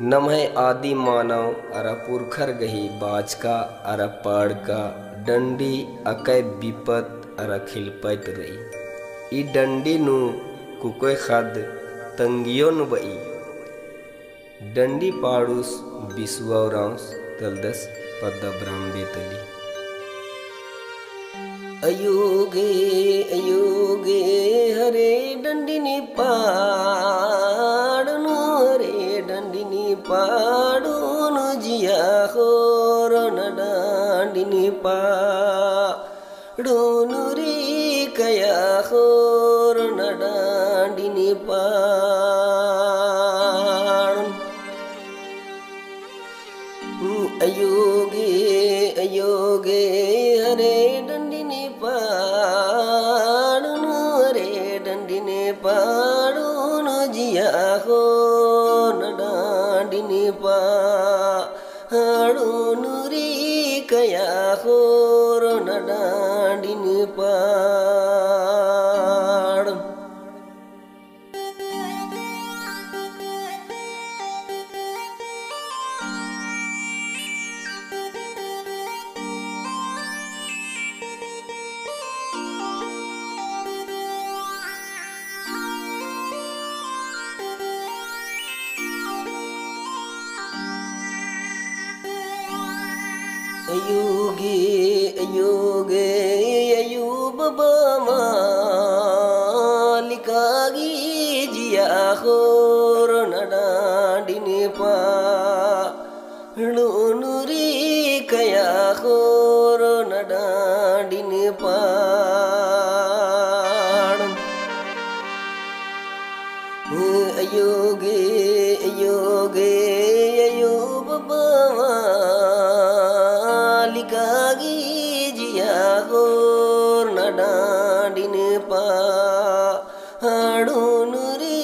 नमः आदि मानव अर पुरखर गही बाज का अर पड़ का डंडी अकै विपत अर खिलपत रही। ई डंडी नु कुकोय खद तंगियो नु बई डंडी पाड़ूस बिसुवरांस तलदस पद्दा ब्राह्मणे तली। अयोगे हरे डंडिनी पाड़नु हरे डंडिनी पाड़नु जिया खोर न डांडिनी पाड़नु रे कया खोर न डांडिनी पाड़। अयोगे हरे डंडिनी पाड़नु हरे डंडिनी पाड़नु जिया हो न डांडिनी पाड़नु रे कया हो न डांडिनी पाड़। अयोगे अयूब मालिकागी जिया खोर न डांडिनी पाड़नु रे कया खोर न डांडिनी पाड़। अयोगे अयूब मालिकागी जिया खोर न डांडिनी पाड़नु रे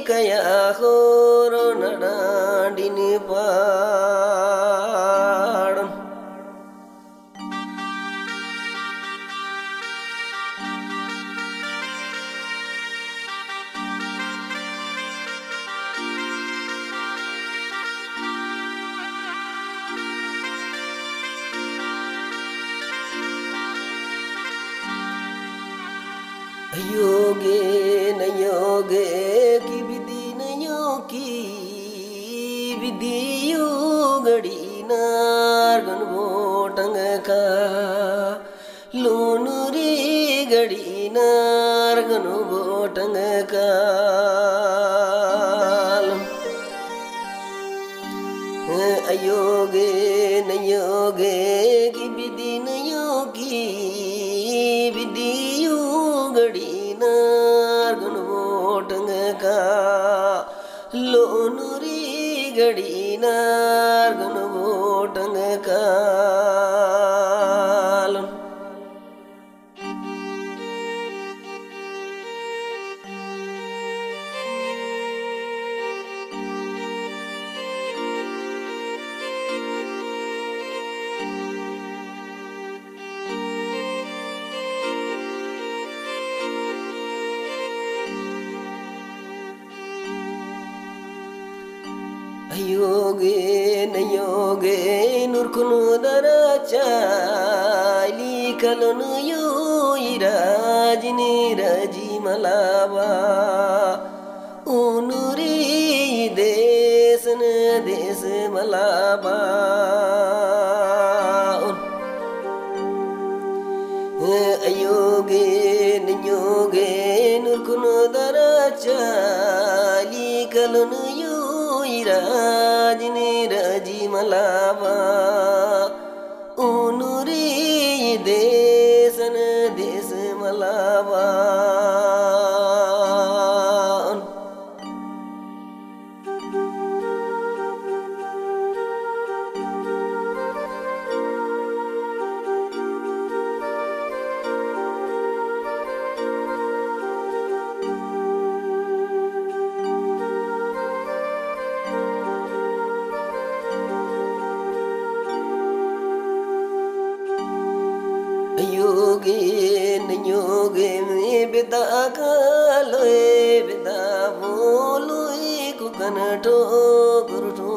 कया खोर न डांडिनी पाड़। अयोगे की विधि नयो की विधियो गड़ी नारगन बोटंग का लोनु रे गड़ी नारगन बोटंग का। अयोगे की विधि नयो की विधियो गड़ी नारगन बोटंग का लोनु रे गड़ी नारगन बोटंग का। अयोगे नुरकुनु दरा चाली कलनु यो इराजिनी राजी मलावा उनुरी देसन देश मलावा। अयोगे नुरकुनु दरा चाली कलनु यो राजनी राजी मलावा उनुरी देसन देश मलावा। अयोगे में बिदा कालोए बिदा बोलोए कुकन ठोकर ठो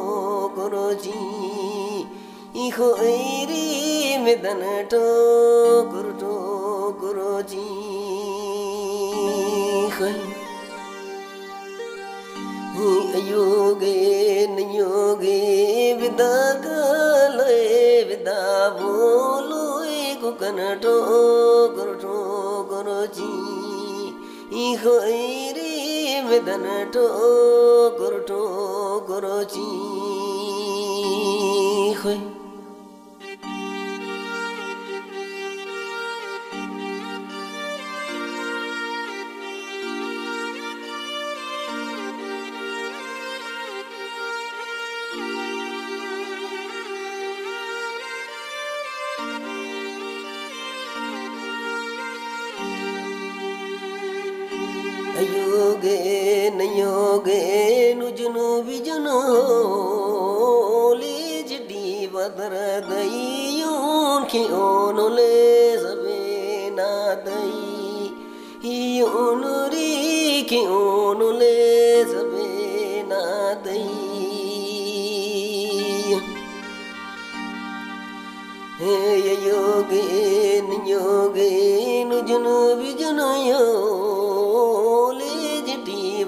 खोइरी मेदन ठोकुरो जी खै अयोगे नयोगे विदा गले विदा बोलो कुकन ठोकुरो जी खोइरी मेदन ठोकुरो जी खै अयोगे नयोगे नुजनु बिजनु लीजडी बदर दईयों की ओनुले सबे ना दई ओनुरी की ओनुले सबे ना दई अयोगे नयोगे नुजनु बिजनु यो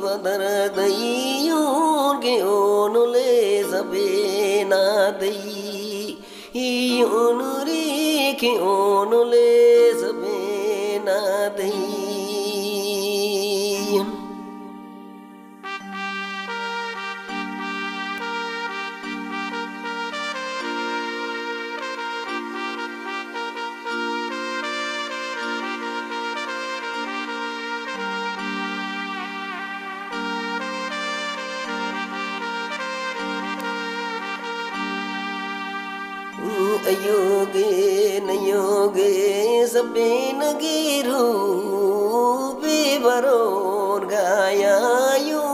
बदर दईयों के ओनुले सबे ना दई ओनुरी के ओनुले सबे ना दई अयोगे नयोगे सबे नगीरू बेबरोन गाया यो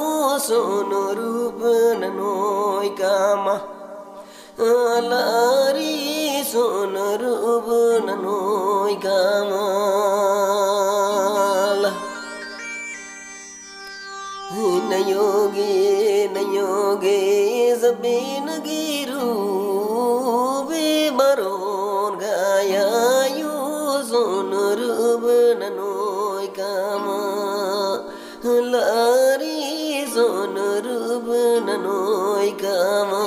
सोनो रूप ननोय कामा लारी सोनो रूप ननोय कामा नयोगे नयोगे सबे नगीरू बरोन गाया यो सोनरूप ननोय कामा लारी सोनरूप ननोय कामा